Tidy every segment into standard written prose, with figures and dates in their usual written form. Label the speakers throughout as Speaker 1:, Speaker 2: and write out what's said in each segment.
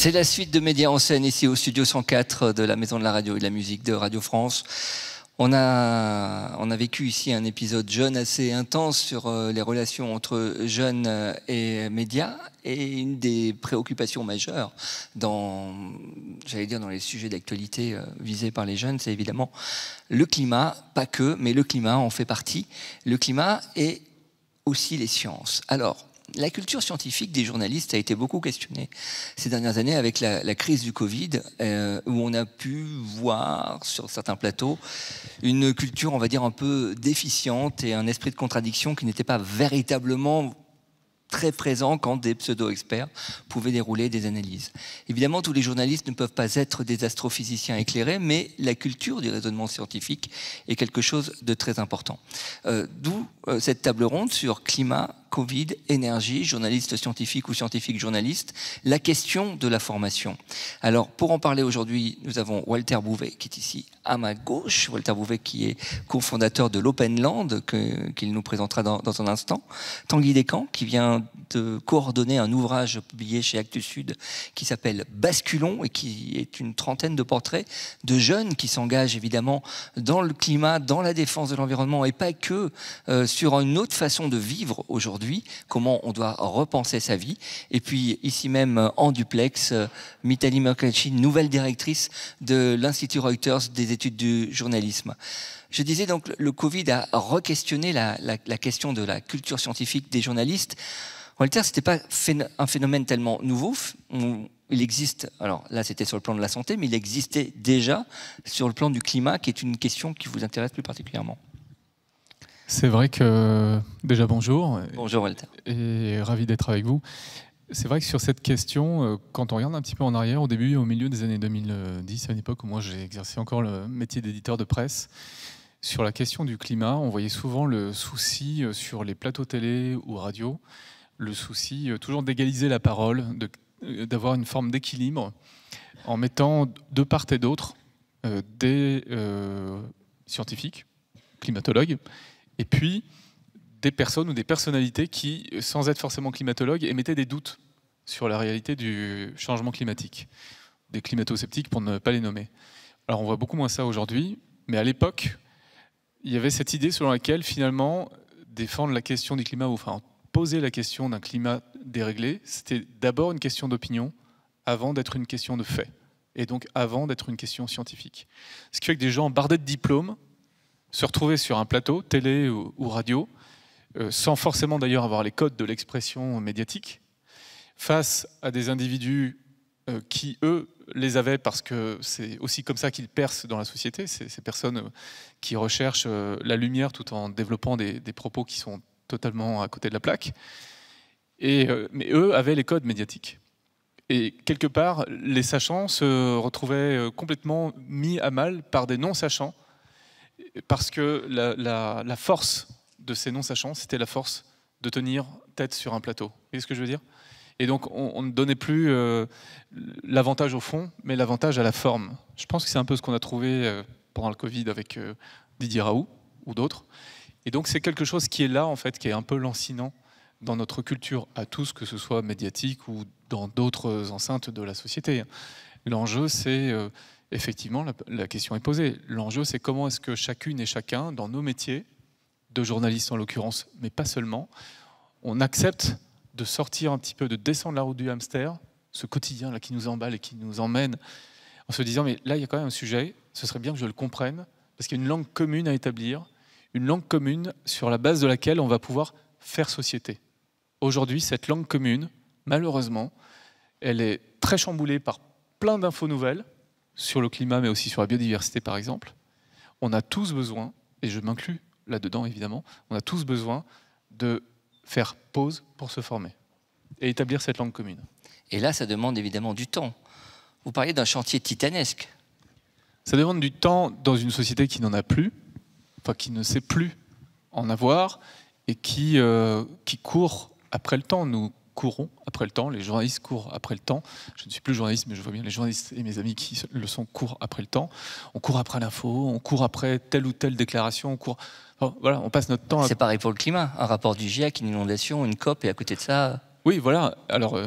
Speaker 1: C'est la suite de Média en scène ici au studio 104 de la Maison de la Radio et de la Musique de Radio France. On a vécu ici un épisode jeune assez intense sur les relations entre jeunes et médias, et une des préoccupations majeures dans les sujets d'actualité visés par les jeunes, c'est évidemment le climat, pas que, mais le climat en fait partie. Le climat et aussi les sciences. Alors, la culture scientifique des journalistes a été beaucoup questionnée ces dernières années avec la crise du Covid, où on a pu voir sur certains plateaux une culture, on va dire, un peu déficiente et un esprit de contradiction qui n'était pas véritablement très présent quand des pseudo-experts pouvaient dérouler des analyses. Évidemment, tous les journalistes ne peuvent pas être des astrophysiciens éclairés, mais la culture du raisonnement scientifique est quelque chose de très important. D'où cette table ronde sur climat, Covid, énergie, journaliste scientifique ou scientifique journaliste, la question de la formation. Alors, pour en parler aujourd'hui, nous avons Walter Bouvet qui est ici à ma gauche. Walter Bouvet qui est cofondateur de l'Open Land, qu'il nous présentera dans un instant. Tanguy Descamps qui vient de coordonner un ouvrage publié chez Actes Sud qui s'appelle Basculons et qui est une trentaine de portraits de jeunes qui s'engagent évidemment dans le climat, dans la défense de l'environnement et pas que sur une autre façon de vivre aujourd'hui, comment on doit repenser sa vie. Et puis ici même en duplex, Mitali Mercalchi, nouvelle directrice de l'Institut Reuters des études du journalisme. Je disais donc, le Covid a re-questionné la question de la culture scientifique des journalistes. Walter, c'était pas un phénomène tellement nouveau. Il existe, alors là c'était sur le plan de la santé, mais il existait déjà sur le plan du climat, qui est une question qui vous intéresse plus particulièrement.
Speaker 2: C'est vrai que, déjà bonjour.
Speaker 1: Bonjour Walter.
Speaker 2: Et ravi d'être avec vous. C'est vrai que sur cette question, quand on regarde un petit peu en arrière, au début, au milieu des années 2010, à une époque où moi j'ai exercé encore le métier d'éditeur de presse, sur la question du climat, on voyait souvent le souci sur les plateaux télé ou radio, le souci toujours d'égaliser la parole, d'avoir une forme d'équilibre, en mettant de part et d'autre des scientifiques, climatologues, et puis des personnes ou des personnalités qui, sans être forcément climatologues, émettaient des doutes sur la réalité du changement climatique. Des climato-sceptiques pour ne pas les nommer. Alors on voit beaucoup moins ça aujourd'hui, mais à l'époque, il y avait cette idée selon laquelle finalement défendre la question du climat, ou enfin poser la question d'un climat déréglé, c'était d'abord une question d'opinion avant d'être une question de fait, et donc avant d'être une question scientifique. Ce qui fait que des gens bardés de diplômes se retrouver sur un plateau, télé ou radio, sans forcément d'ailleurs avoir les codes de l'expression médiatique, face à des individus qui, eux, les avaient parce que c'est aussi comme ça qu'ils percent dans la société, ces personnes qui recherchent la lumière tout en développant des propos qui sont totalement à côté de la plaque. Mais eux avaient les codes médiatiques. Et quelque part, les sachants se retrouvaient complètement mis à mal par des non-sachants, parce que la force de ces non-sachants, c'était la force de tenir tête sur un plateau. Vous voyez ce que je veux dire? Et donc, on ne donnait plus l'avantage au fond, mais l'avantage à la forme. Je pense que c'est un peu ce qu'on a trouvé pendant le Covid avec Didier Raoult ou d'autres. Et donc, c'est quelque chose qui est là, en fait, qui est un peu lancinant dans notre culture à tous, que ce soit médiatique ou dans d'autres enceintes de la société. L'enjeu, c'est... effectivement, la question est posée. L'enjeu, c'est comment est-ce que chacune et chacun, dans nos métiers, de journalistes en l'occurrence, mais pas seulement, on accepte de sortir un petit peu, de descendre la route du hamster, ce quotidien là qui nous emballe et qui nous emmène, en se disant, mais là, il y a quand même un sujet, ce serait bien que je le comprenne, parce qu'il y a une langue commune à établir, une langue commune sur la base de laquelle on va pouvoir faire société. Aujourd'hui, cette langue commune, malheureusement, elle est très chamboulée par plein d'infos nouvelles, sur le climat, mais aussi sur la biodiversité, par exemple. On a tous besoin, et je m'inclus là-dedans, évidemment, on a tous besoin de faire pause pour se former et établir cette langue commune.
Speaker 1: Et là, ça demande évidemment du temps. Vous parliez d'un chantier titanesque.
Speaker 2: Ça demande du temps dans une société qui n'en a plus, enfin qui ne sait plus en avoir, et qui court après le temps. Nous courons après le temps, les journalistes courent après le temps. Je ne suis plus journaliste, mais je vois bien les journalistes et mes amis qui le sont courent après le temps. On court après l'info, on court après telle ou telle déclaration, on court... Enfin, voilà, on passe notre temps à...
Speaker 1: C'est pareil pour le climat, un rapport du GIEC, une inondation, une COP, et à côté de ça...
Speaker 2: Oui, voilà. Alors,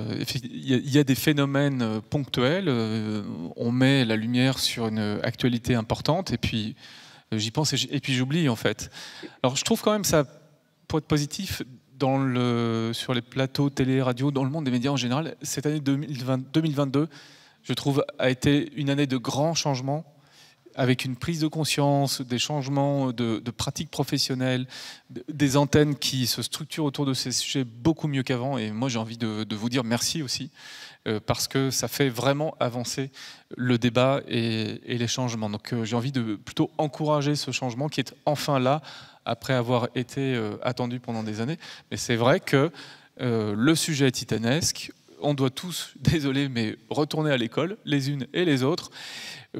Speaker 2: il y a des phénomènes ponctuels. On met la lumière sur une actualité importante, et puis j'y pense et puis j'oublie en fait. Alors, je trouve quand même ça, pour être positif, sur les plateaux télé, radio, dans le monde des médias en général, cette année 2022, je trouve, a été une année de grands changements, avec une prise de conscience, des changements de pratiques professionnelles, des antennes qui se structurent autour de ces sujets beaucoup mieux qu'avant. Et moi, j'ai envie de vous dire merci aussi, parce que ça fait vraiment avancer le débat et les changements. Donc j'ai envie de plutôt encourager ce changement qui est enfin là, après avoir été attendu pendant des années. Mais c'est vrai que le sujet est titanesque. On doit tous, désolé, mais retourner à l'école, les unes et les autres,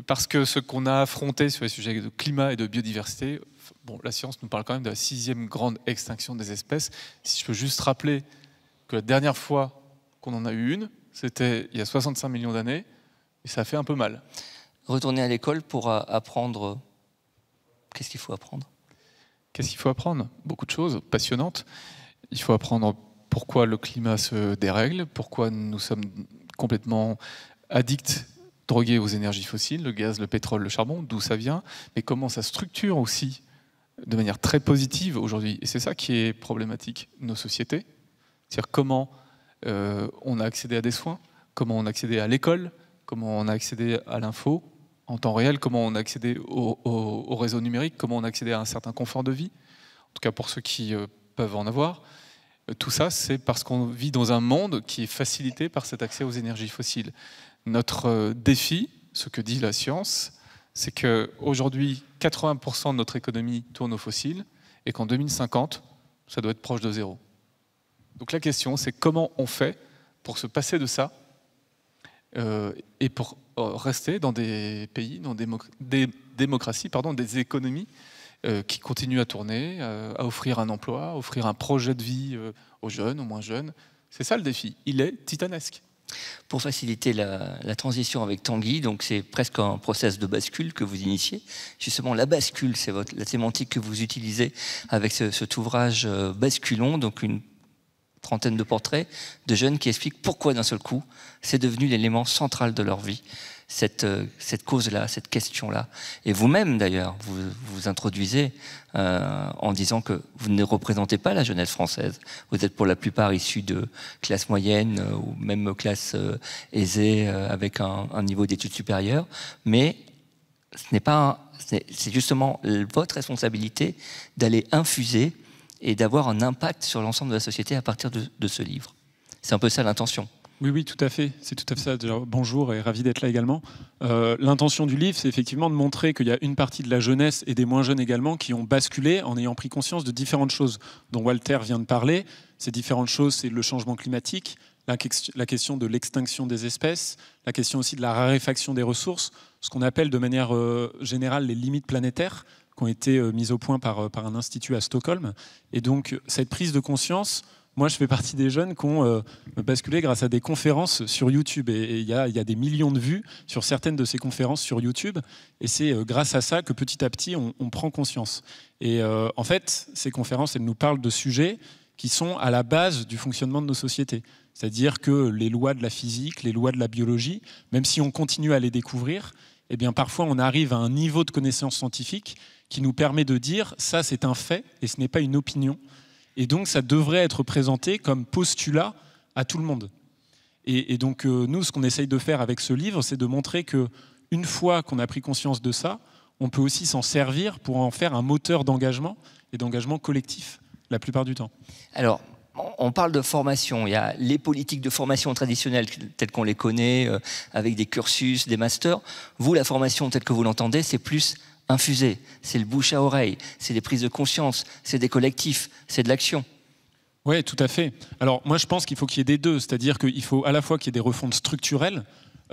Speaker 2: parce que ce qu'on a affronté sur les sujets de climat et de biodiversité, bon, la science nous parle quand même de la 6e grande extinction des espèces. Si je peux juste rappeler que la dernière fois qu'on en a eu une, c'était il y a 65 millions d'années, et ça fait un peu mal.
Speaker 1: Retourner à l'école pour apprendre... Qu'est-ce qu'il faut apprendre ?
Speaker 2: Qu'est-ce qu'il faut apprendre ? Beaucoup de choses passionnantes. Il faut apprendre pourquoi le climat se dérègle, pourquoi nous sommes complètement addicts, drogués aux énergies fossiles, le gaz, le pétrole, le charbon, d'où ça vient, mais comment ça structure aussi de manière très positive aujourd'hui. Et c'est ça qui est problématique, nos sociétés. C'est-à-dire comment on a accédé à des soins, comment on a accédé à l'école, comment on a accédé à l'info en temps réel, comment on a accédé au réseau numérique, comment on a accédé à un certain confort de vie, en tout cas pour ceux qui peuvent en avoir. Tout ça, c'est parce qu'on vit dans un monde qui est facilité par cet accès aux énergies fossiles. Notre défi, ce que dit la science, c'est qu'aujourd'hui, 80% de notre économie tourne aux fossiles et qu'en 2050, ça doit être proche de zéro. Donc la question, c'est comment on fait pour se passer de ça et pour rester dans des pays, dans des démocraties, des économies qui continuent à tourner, à offrir un emploi, à offrir un projet de vie aux jeunes, aux moins jeunes. C'est ça le défi. Il est titanesque.
Speaker 1: Pour faciliter la transition avec Tanguy, donc c'est presque un process de bascule que vous initiez. Justement, la bascule, c'est la sémantique que vous utilisez avec cet ouvrage Basculons, donc une trentaine de portraits de jeunes qui expliquent pourquoi d'un seul coup, c'est devenu l'élément central de leur vie. Cette cause-là, cette question-là. Et vous-même, d'ailleurs, vous introduisez en disant que vous ne représentez pas la jeunesse française. Vous êtes pour la plupart issus de classes moyennes ou même classes aisées avec un niveau d'études supérieures. Mais c'est justement votre responsabilité d'aller infuser et d'avoir un impact sur l'ensemble de la société à partir de ce livre. C'est un peu ça l'intention.
Speaker 3: Oui, tout à fait. C'est tout à fait ça. Déjà, bonjour et ravi d'être là également. L'intention du livre, c'est effectivement de montrer qu'il y a une partie de la jeunesse et des moins jeunes également qui ont basculé en ayant pris conscience de différentes choses dont Walter vient de parler. Ces différentes choses, c'est le changement climatique, la question de l'extinction des espèces, la question aussi de la raréfaction des ressources, ce qu'on appelle de manière générale les limites planétaires qui ont été mises au point par un institut à Stockholm. Et donc, cette prise de conscience... Moi, je fais partie des jeunes qui ont basculé grâce à des conférences sur YouTube. Et il y a des millions de vues sur certaines de ces conférences sur YouTube. Et c'est grâce à ça que petit à petit, on prend conscience. Et en fait, ces conférences, elles nous parlent de sujets qui sont à la base du fonctionnement de nos sociétés. C'est-à-dire que les lois de la physique, les lois de la biologie, même si on continue à les découvrir, eh bien, parfois on arrive à un niveau de connaissance scientifique qui nous permet de dire « ça, c'est un fait et ce n'est pas une opinion ». Et donc, ça devrait être présenté comme postulat à tout le monde. Et donc, nous, ce qu'on essaye de faire avec ce livre, c'est de montrer qu'une fois qu'on a pris conscience de ça, on peut aussi s'en servir pour en faire un moteur d'engagement et d'engagement collectif, la plupart du temps.
Speaker 1: Alors, on parle de formation. Il y a les politiques de formation traditionnelles telles qu'on les connaît, avec des cursus, des masters. Vous, la formation telle que vous l'entendez, c'est plus... infusé, c'est le bouche à oreille, c'est des prises de conscience, c'est des collectifs, c'est de l'action.
Speaker 3: Oui, tout à fait. Alors moi je pense qu'il faut qu'il y ait des deux, c'est-à-dire qu'il faut à la fois qu'il y ait des refontes structurelles.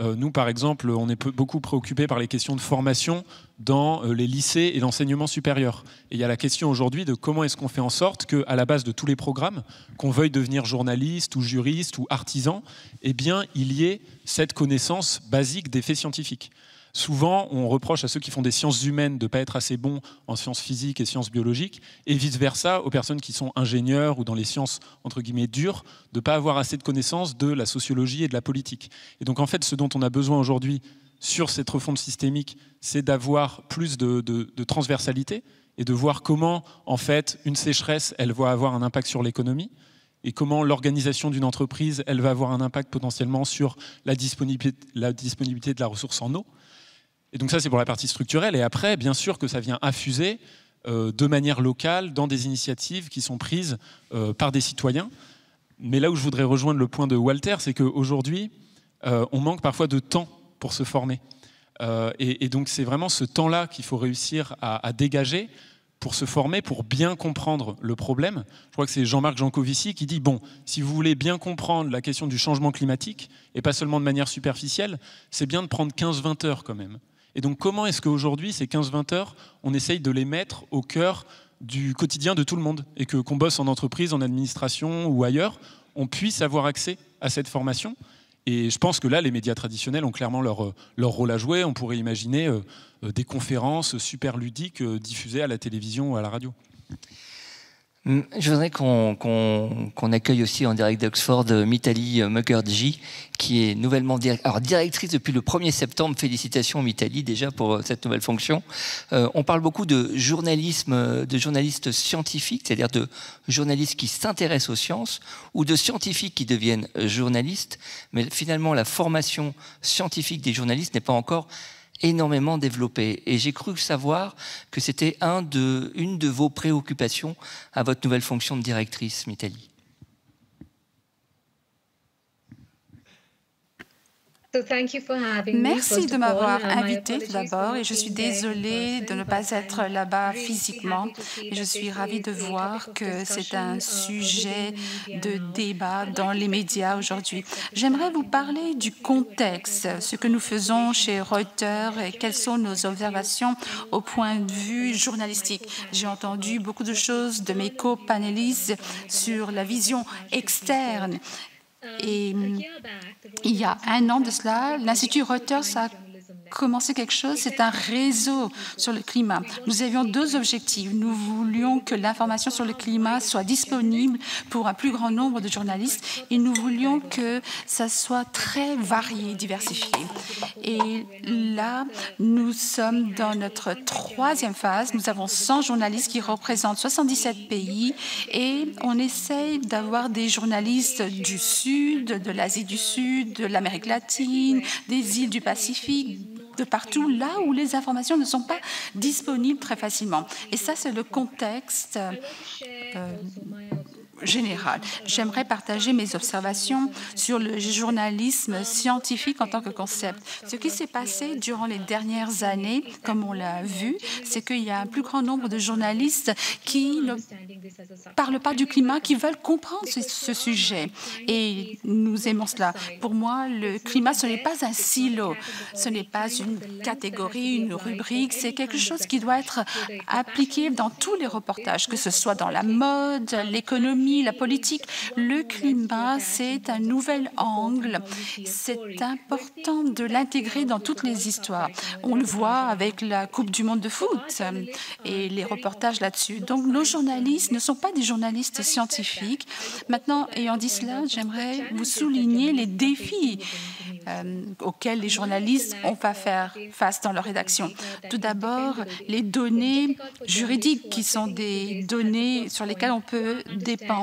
Speaker 3: Nous par exemple, on est beaucoup préoccupés par les questions de formation dans les lycées et l'enseignement supérieur. Et il y a la question aujourd'hui de comment est-ce qu'on fait en sorte qu'à la base de tous les programmes, qu'on veuille devenir journaliste ou juriste ou artisan, eh bien il y ait cette connaissance basique des faits scientifiques. Souvent, on reproche à ceux qui font des sciences humaines de ne pas être assez bons en sciences physiques et sciences biologiques, et vice-versa aux personnes qui sont ingénieurs ou dans les sciences entre guillemets dures, de ne pas avoir assez de connaissances de la sociologie et de la politique. Et donc en fait, ce dont on a besoin aujourd'hui sur cette refonte systémique, c'est d'avoir plus de transversalité et de voir comment en fait une sécheresse, elle va avoir un impact sur l'économie, et comment l'organisation d'une entreprise, elle va avoir un impact potentiellement sur la disponibilité de la ressource en eau. Et donc ça, c'est pour la partie structurelle. Et après, bien sûr que ça vient affuser de manière locale dans des initiatives qui sont prises par des citoyens. Mais là où je voudrais rejoindre le point de Walter, c'est qu'aujourd'hui, on manque parfois de temps pour se former. Et donc c'est vraiment ce temps-là qu'il faut réussir à dégager pour se former, pour bien comprendre le problème. Je crois que c'est Jean-Marc Jancovici qui dit, bon, si vous voulez bien comprendre la question du changement climatique, et pas seulement de manière superficielle, c'est bien de prendre 15-20 heures quand même. Et donc comment est-ce qu'aujourd'hui, ces 15-20 heures, on essaye de les mettre au cœur du quotidien de tout le monde, et que qu'on bosse en entreprise, en administration ou ailleurs, on puisse avoir accès à cette formation. Et je pense que là, les médias traditionnels ont clairement leur rôle à jouer. On pourrait imaginer des conférences super ludiques diffusées à la télévision ou à la radio.
Speaker 1: Je voudrais qu'on accueille aussi en direct d'Oxford Mitali Mukherjee, qui est nouvellement directrice depuis le 1er septembre. Félicitations Mitali déjà pour cette nouvelle fonction. On parle beaucoup de journalisme, de journalistes scientifiques, c'est-à-dire de journalistes qui s'intéressent aux sciences, ou de scientifiques qui deviennent journalistes. Mais finalement, la formation scientifique des journalistes n'est pas encore énormément développé. Et j'ai cru savoir que c'était une de vos préoccupations à votre nouvelle fonction de directrice, Mitali.
Speaker 4: Merci de m'avoir invitée tout d'abord, et je suis désolée de ne pas être là-bas physiquement. Et je suis ravie de voir que c'est un sujet de débat dans les médias aujourd'hui. J'aimerais vous parler du contexte, ce que nous faisons chez Reuters et quelles sont nos observations au point de vue journalistique. J'ai entendu beaucoup de choses de mes co-panélistes sur la vision externe. Et il y a un an de cela, l'Institut Reuters a commencé quelque chose, c'est un réseau sur le climat. Nous avions deux objectifs. Nous voulions que l'information sur le climat soit disponible pour un plus grand nombre de journalistes, et nous voulions que ça soit très varié, diversifié. Et là, nous sommes dans notre troisième phase. Nous avons 100 journalistes qui représentent 77 pays, et on essaye d'avoir des journalistes du Sud, de l'Asie du Sud, de l'Amérique latine, des îles du Pacifique, de partout, là où les informations ne sont pas disponibles très facilement. Et ça, c'est le contexte général. J'aimerais partager mes observations sur le journalisme scientifique en tant que concept. Ce qui s'est passé durant les dernières années, comme on l'a vu, c'est qu'il y a un plus grand nombre de journalistes qui ne parlent pas du climat, qui veulent comprendre ce sujet. Et nous aimons cela. Pour moi, le climat, ce n'est pas un silo, ce n'est pas une catégorie, une rubrique, c'est quelque chose qui doit être appliqué dans tous les reportages, que ce soit dans la mode, l'économie, la politique. Le climat, c'est un nouvel angle. C'est important de l'intégrer dans toutes les histoires. On le voit avec la Coupe du monde de foot et les reportages là-dessus. Donc, nos journalistes ne sont pas des journalistes scientifiques. Maintenant, ayant dit cela, j'aimerais vous souligner les défis auxquels les journalistes ont à faire face dans leur rédaction. Tout d'abord, les données juridiques qui sont des données sur lesquelles on peut dépendre.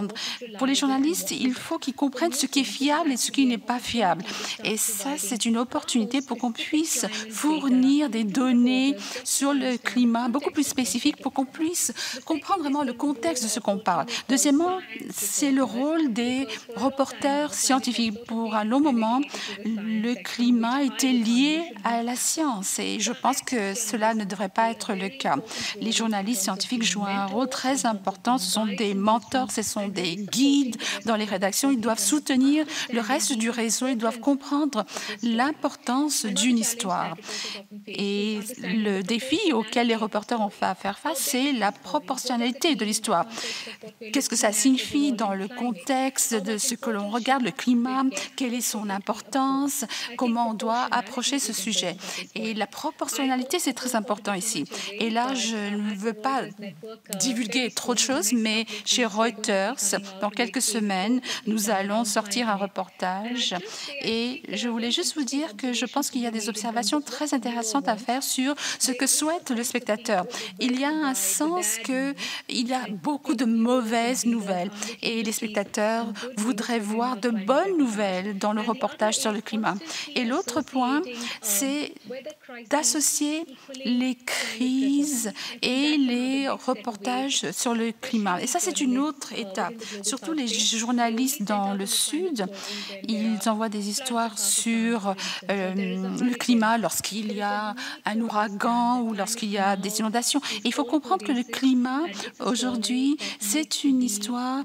Speaker 4: Pour les journalistes, il faut qu'ils comprennent ce qui est fiable et ce qui n'est pas fiable. Et ça, c'est une opportunité pour qu'on puisse fournir des données sur le climat beaucoup plus spécifiques pour qu'on puisse comprendre vraiment le contexte de ce qu'on parle. Deuxièmement, c'est le rôle des reporters scientifiques. Pour un long moment, le climat était lié à la science et je pense que cela ne devrait pas être le cas. Les journalistes scientifiques jouent un rôle très important. Ce sont des mentors, ce sont des guides dans les rédactions. Ils doivent soutenir le reste du réseau. Ils doivent comprendre l'importance d'une histoire. Et le défi auquel les reporters ont à faire face, c'est la proportionnalité de l'histoire. Qu'est-ce que ça signifie dans le contexte de ce que l'on regarde, le climat? Quelle est son importance? sens comment on doit approcher ce sujet. Et la proportionnalité, c'est très important ici. Et là, je ne veux pas divulguer trop de choses, mais chez Reuters, dans quelques semaines, nous allons sortir un reportage. Et je voulais juste vous dire que je pense qu'il y a des observations très intéressantes à faire sur ce que souhaite le spectateur. Il y a un sens qu'il y a beaucoup de mauvaises nouvelles et les spectateurs voudraient voir de bonnes nouvelles dans le reportage sur le climat. Et l'autre point, c'est d'associer les crises et les reportages sur le climat. Et ça, c'est une autre étape. Surtout les journalistes dans le Sud, ils envoient des histoires sur le climat lorsqu'il y a un ouragan ou lorsqu'il y a des inondations. Et il faut comprendre que le climat, aujourd'hui, c'est une histoire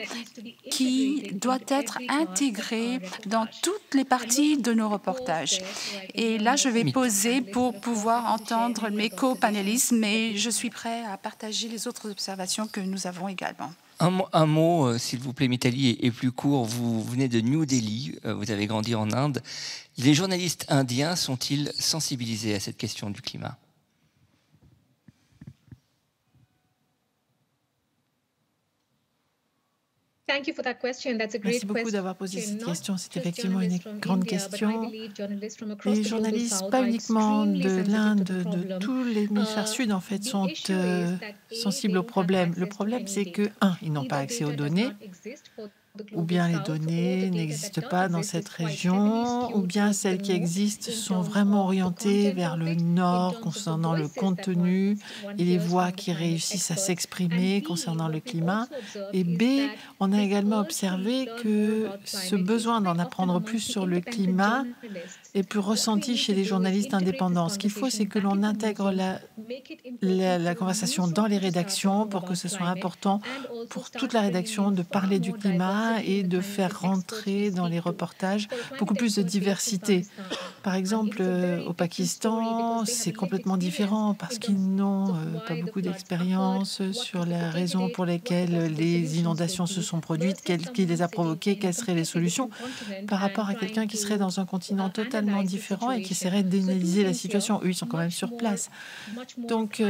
Speaker 4: qui doit être intégrée dans toutes les parties de nos reportages. Et là, je vais poser pour pouvoir entendre mes co-panélistes, mais je suis prêt à partager les autres observations que nous avons également.
Speaker 1: Un mot, s'il vous plaît, Mitali, est plus court. Vous venez de New Delhi, vous avez grandi en Inde. Les journalistes indiens sont-ils sensibilisés à cette question du climat ?
Speaker 5: Merci beaucoup d'avoir posé cette question. C'est effectivement une grande question. Les journalistes, pas uniquement de l'Inde, de tout l'hémisphère sud, en fait, sont sensibles au problème. Le problème, c'est que, ils n'ont pas accès aux données, ou bien les données n'existent pas dans cette région, ou bien celles qui existent sont vraiment orientées vers le nord concernant le contenu et les voix qui réussissent à s'exprimer concernant le climat. Et B, on a également observé que ce besoin d'en apprendre plus sur le climat est plus ressenti chez les journalistes indépendants. Ce qu'il faut, c'est que l'on intègre la conversation dans les rédactions pour que ce soit important pour toute la rédaction de parler du climat et de faire rentrer dans les reportages beaucoup plus de diversité. Par exemple, au Pakistan, c'est complètement différent parce qu'ils n'ont pas beaucoup d'expérience sur la raison pour laquelle les inondations se sont produites, qui les a provoquées, quelles seraient les solutions, par rapport à quelqu'un qui serait dans un continent totalement différent et qui essaierait d'analyser la situation. Eux, ils sont quand même sur place. Donc,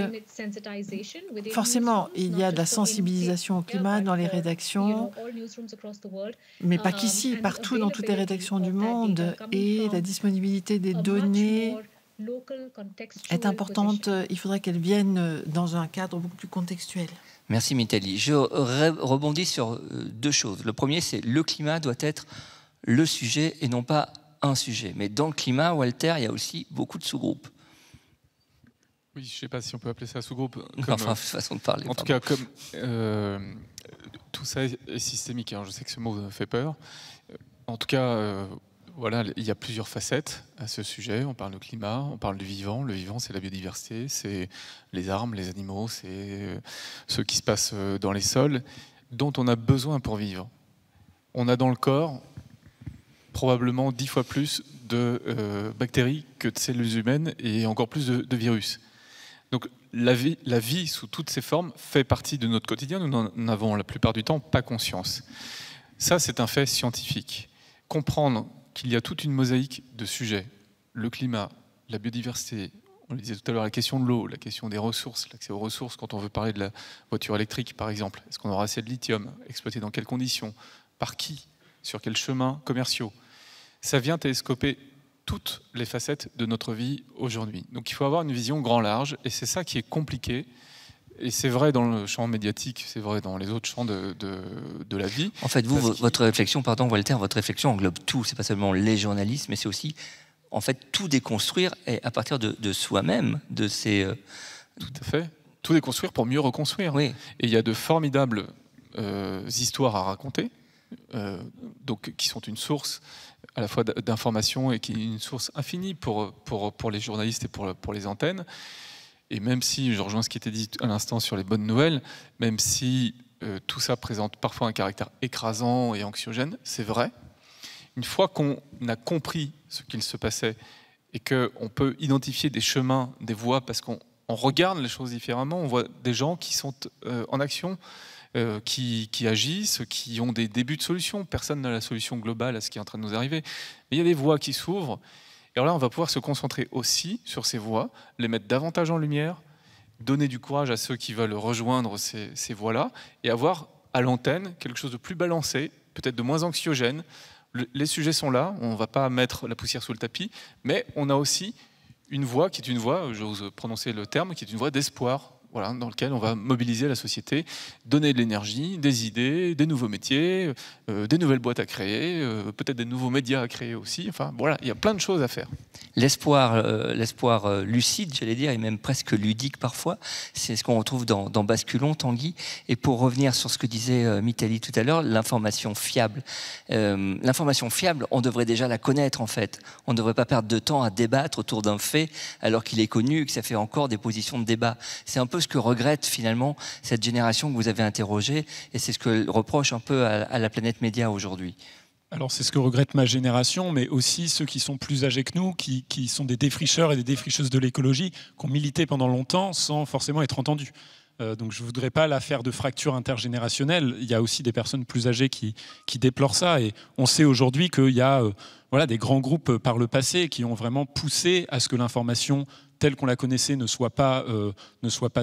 Speaker 5: forcément, il y a de la sensibilisation au climat dans les rédactions, mais pas qu'ici, partout dans toutes les rédactions du monde, et la disponibilité des données est importante. Il faudrait qu'elles viennent dans un cadre beaucoup plus contextuel.
Speaker 1: Merci Mitali. Je rebondis sur deux choses. Le premier, c'est le climat doit être le sujet et non pas un sujet. Mais dans le climat, Walter, il y a aussi beaucoup de sous-groupes.
Speaker 2: Oui, je ne sais pas si on peut appeler ça sous-groupe.
Speaker 1: Enfin, façon de parler.
Speaker 2: En tout cas, comme tout ça est systémique, hein, je sais que ce mot fait peur. En tout cas, voilà, il y a plusieurs facettes à ce sujet. On parle de climat, on parle du vivant. Le vivant, c'est la biodiversité, c'est les arbres, les animaux, c'est ce qui se passe dans les sols, dont on a besoin pour vivre. On a dans le corps probablement 10 fois plus de bactéries que de cellules humaines et encore plus de virus. Donc la vie sous toutes ses formes fait partie de notre quotidien. Nous n'en avons la plupart du temps pas conscience. Ça, c'est un fait scientifique. Comprendre qu'il y a toute une mosaïque de sujets, le climat, la biodiversité, on le disait tout à l'heure, la question de l'eau, la question des ressources, l'accès aux ressources quand on veut parler de la voiture électrique par exemple. Est-ce qu'on aura assez de lithium? Exploité dans quelles conditions? Par qui? Sur quels chemins commerciaux? Ça vient télescoper toutes les facettes de notre vie aujourd'hui. Donc il faut avoir une vision grand large, et c'est ça qui est compliqué. Et c'est vrai dans le champ médiatique, c'est vrai dans les autres champs de la vie.
Speaker 1: En fait, vous, votre réflexion, pardon Walter, votre réflexion englobe tout. C'est pas seulement les journalistes, mais c'est aussi, en fait, tout déconstruire et à partir de soi-même, de ces...
Speaker 2: Tout à fait. Tout déconstruire pour mieux reconstruire.
Speaker 1: Oui.
Speaker 2: Et il y a de formidables histoires à raconter, donc qui sont une source à la fois d'information et qui est une source infinie pour les journalistes et pour les antennes. Et même si, je rejoins ce qui était dit à l'instant sur les bonnes nouvelles, même si tout ça présente parfois un caractère écrasant et anxiogène, c'est vrai. Une fois qu'on a compris ce qu'il se passait et qu'on peut identifier des chemins, des voies, parce qu'on regarde les choses différemment, on voit des gens qui sont en action, qui agissent, qui ont des débuts de solutions. Personne n'a la solution globale à ce qui est en train de nous arriver. Mais il y a des voies qui s'ouvrent. Et alors là, on va pouvoir se concentrer aussi sur ces voix, les mettre davantage en lumière, donner du courage à ceux qui veulent rejoindre ces voix-là, et avoir à l'antenne quelque chose de plus balancé, peut-être de moins anxiogène. Les sujets sont là, on ne va pas mettre la poussière sous le tapis, mais on a aussi une voix qui est une voix, j'ose prononcer le terme, qui est une voix d'espoir, voilà, dans lequel on va mobiliser la société, donner de l'énergie, des idées, des nouveaux métiers, des nouvelles boîtes à créer, peut-être des nouveaux médias à créer aussi. Enfin, voilà, il y a plein de choses à faire.
Speaker 1: L'espoir lucide, j'allais dire, et même presque ludique parfois, c'est ce qu'on retrouve dans Basculons, Tanguy. Et pour revenir sur ce que disait Mitali tout à l'heure, l'information fiable. L'information fiable, on devrait déjà la connaître en fait. On ne devrait pas perdre de temps à débattre autour d'un fait alors qu'il est connu et que ça fait encore des positions de débat. C'est un peu ce que regrette finalement cette génération que vous avez interrogée, et c'est ce que reproche un peu à la planète média aujourd'hui.
Speaker 3: Alors c'est ce que regrette ma génération, mais aussi ceux qui sont plus âgés que nous, qui sont des défricheurs et des défricheuses de l'écologie, qui ont milité pendant longtemps sans forcément être entendus. Donc je ne voudrais pas la faire de fracture intergénérationnelle. Il y a aussi des personnes plus âgées qui déplorent ça. Et on sait aujourd'hui qu'il y a des grands groupes par le passé qui ont vraiment poussé à ce que l'information telle qu'on la connaissait ne soit pas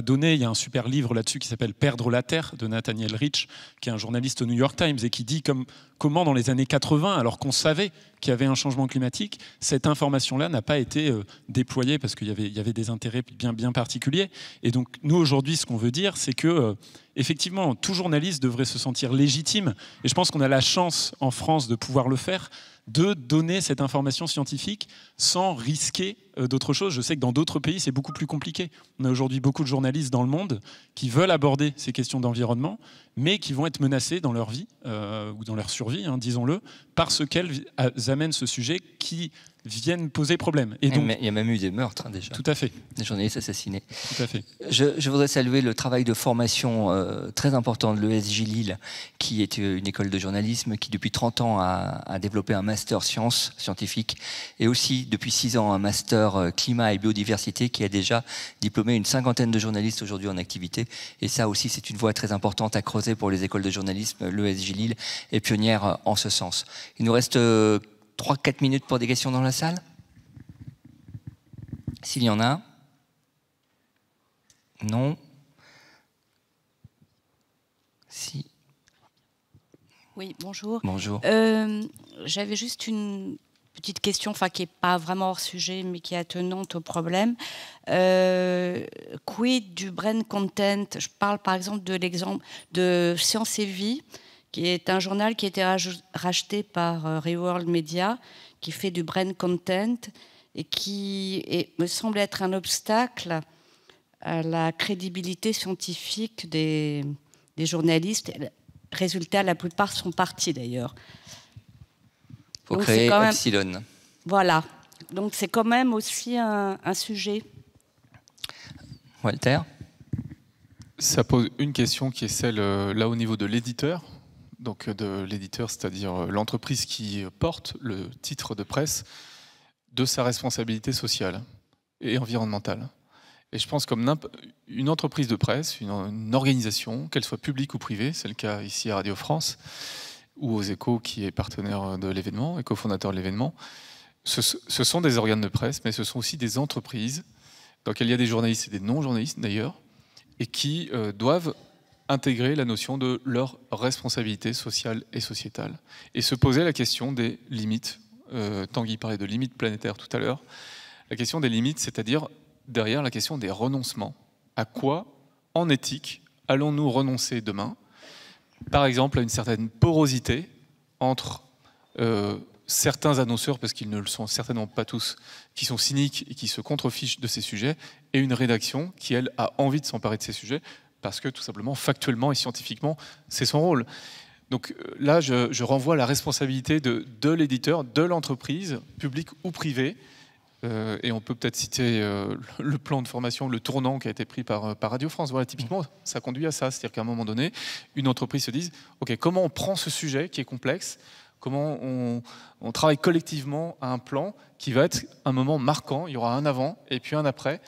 Speaker 3: donnée. Il y a un super livre là-dessus qui s'appelle « Perdre la Terre » de Nathaniel Rich, qui est un journaliste au New York Times et qui dit comment dans les années 80, alors qu'on savait qu'il y avait un changement climatique, cette information-là n'a pas été déployée parce qu'il y avait des intérêts bien particuliers. Et donc nous aujourd'hui, ce qu'on veut dire, c'est que effectivement, tout journaliste devrait se sentir légitime. Et je pense qu'on a la chance en France de pouvoir le faire, de donner cette information scientifique sans risquer d'autres choses. Je sais que dans d'autres pays, c'est beaucoup plus compliqué. On a aujourd'hui beaucoup de journalistes dans le monde qui veulent aborder ces questions d'environnement, mais qui vont être menacés dans leur vie, ou dans leur survie, disons-le, parce qu'elles amènent ce sujet qui viennent poser problème. Et donc,
Speaker 1: il y a même eu des meurtres déjà.
Speaker 3: Tout à fait.
Speaker 1: Des journalistes assassinés.
Speaker 3: Tout à fait.
Speaker 1: Je voudrais saluer le travail de formation très important de l'ESJ Lille, qui est une école de journalisme qui depuis 30 ans a développé un master scientifique, et aussi depuis 6 ans un master climat et biodiversité qui a déjà diplômé une 50aine de journalistes aujourd'hui en activité. Et ça aussi, c'est une voie très importante à creuser pour les écoles de journalisme. L'ESJ Lille est pionnière en ce sens. Il nous reste 3-4 minutes pour des questions dans la salle. S'il y en a. Non. Si.
Speaker 6: Oui, bonjour.
Speaker 1: Bonjour.
Speaker 6: J'avais juste une petite question, qui n'est pas vraiment hors sujet, mais qui est attenante au problème. Quid du brain content? Je parle par exemple de l'exemple de Science et Vie, qui est un journal qui a été racheté par Reworld Media, qui fait du brain content et qui me semble être un obstacle à la crédibilité scientifique des journalistes. Résultat, la plupart sont partis d'ailleurs.
Speaker 1: Il faut créer Epsilon.
Speaker 6: Voilà. Donc c'est quand même aussi un sujet.
Speaker 1: Walter?
Speaker 2: Ça pose une question qui est celle là au niveau de l'éditeur. Donc de l'éditeur, c'est-à-dire l'entreprise qui porte le titre de presse, de sa responsabilité sociale et environnementale. Et je pense comme une entreprise de presse, une organisation, qu'elle soit publique ou privée, c'est le cas ici à Radio France, ou aux Échos qui est partenaire de l'événement et cofondateur de l'événement, ce sont des organes de presse, mais ce sont aussi des entreprises dans lesquelles il y a des journalistes et des non-journalistes d'ailleurs, et qui doivent intégrer la notion de leur responsabilité sociale et sociétale. Et se poser la question des limites. Tanguy parlait de limites planétaires tout à l'heure. La question des limites, c'est-à-dire derrière la question des renoncements. À quoi, en éthique, allons-nous renoncer demain? Par exemple, à une certaine porosité entre certains annonceurs, parce qu'ils ne le sont certainement pas tous, qui sont cyniques et qui se contrefichent de ces sujets, et une rédaction qui, elle, a envie de s'emparer de ces sujets, parce que tout simplement, factuellement et scientifiquement, c'est son rôle. Donc là, je renvoie à la responsabilité de l'éditeur, de l'entreprise, publique ou privée, et on peut peut-être citer le plan de formation, le tournant qui a été pris par Radio France. Voilà, typiquement, ça conduit à ça, c'est-à-dire qu'à un moment donné, une entreprise se dise, ok, comment on prend ce sujet qui est complexe, comment on travaille collectivement à un plan qui va être un moment marquant, il y aura un avant et puis un après,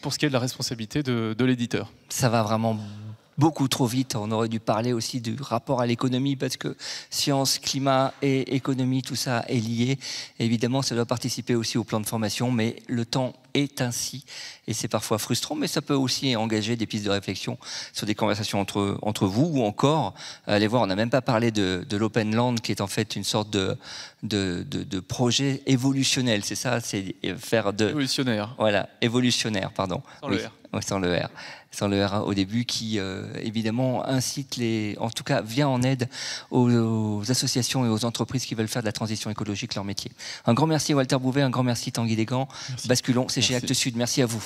Speaker 2: pour ce qui est de la responsabilité de l'éditeur.
Speaker 1: Ça va vraiment beaucoup trop vite. On aurait dû parler aussi du rapport à l'économie parce que science, climat et économie, tout ça est lié. Évidemment, ça doit participer aussi au plan de formation, mais le temps est ainsi et c'est parfois frustrant, mais ça peut aussi engager des pistes de réflexion sur des conversations entre vous ou encore, allez voir, on n'a même pas parlé de l'Open Land qui est en fait une sorte de projet évolutionnel, c'est ça, c'est faire de...
Speaker 2: Évolutionnaire.
Speaker 1: Voilà, évolutionnaire, pardon.
Speaker 2: Sans le R.
Speaker 1: Oui, sans le R. Sans le R au début, qui évidemment incite en tout cas vient en aide aux associations et aux entreprises qui veulent faire de la transition écologique leur métier. Un grand merci Walter Bouvet, un grand merci Tanguy Desgans. Basculons, c'est chez Actes Sud. Merci à vous.